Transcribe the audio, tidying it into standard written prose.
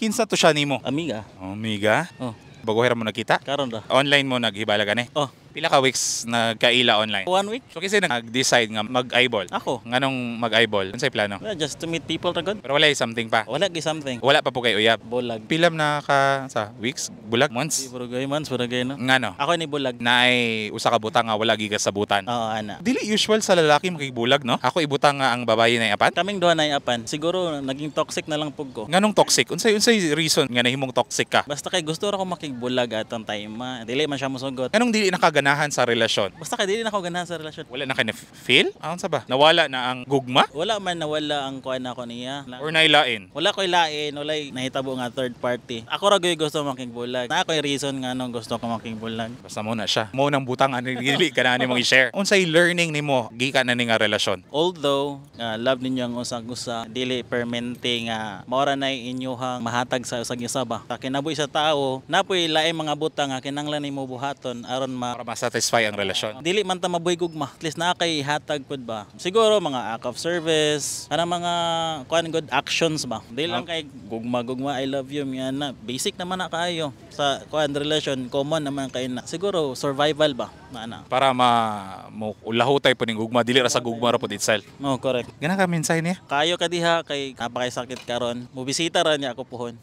Kinsa to siya nimo? Amiga. Amiga. Oh, Bago hira mo nakita? karon ra. Online mo naghibala gani? Oh, Pila ka weeks nagkaila online? 1 week. So kasi nag-decide nga mag-eyeball. Ako. Nganong mag-eyeball? Unsay plano? Yeah, just to meet people ra gud. Pero wala something pa. Wala gi something. Wala pa po kay uyab. Bulag. Pilam na ka sa weeks, bulag, Di months. puro gay man, puro gay no. Ngano? Ako ni bulag. Naay usa ka butang nga wala gigas sa butan. Oo, ana. Dili usual sa lalaki makigbulag, no? Ako ibutang nga ang babae na apan. Kaming duha na apan. Siguro naging toxic na lang pug ko. Nganong toxic? Unsay reason nga nahimong toxic ka? Basta kay gusto ra ko makigbulag atong time. Dili man siya mosugot. Nganong dili nakaganahan sa relasyon? Basta kay dili na ako ganahan sa relasyon. Wala na ka na-feel? Aon sa ba? Nawala na ang gugma? Wala man nawala ang kuan ako niya. Or nailain? Wala ko'y lain, wala nahitabo nga third party. Ako ra gyud gusto makigbulag. Na ako'y reason nga nung gusto ko makigbulag. Basta mo na siya. Mo nang butang ani dili ka na ni mong i-share. Unsay learning nimo gikan na ni nga relasyon? Although love ninyo ang usag-usa, dili permente nga maora na inyuhang mahatag sa usag-usa ba. Ta kinabuhi sa tao, napoy laing mga butang nga kinahanglan nimo buhaton aron Para ma-satisfy ang relasyon. dili man ta mabuhay gugma. At least na kay hatag pud ba. Siguro mga act of service, kana mga kuan good actions ba. Dili lang kay gugma I love you yan na. Basic naman na kaayo sa kuan relation, common naman kay na. Siguro survival ba na. Para mo ulahutay po ning gugma dili ra sa gugma ra pod itself. No, correct. Gana ka mensahe niya? Kayo ka diha kay napakay sakit karon. Mubisita ra niya ako pohon.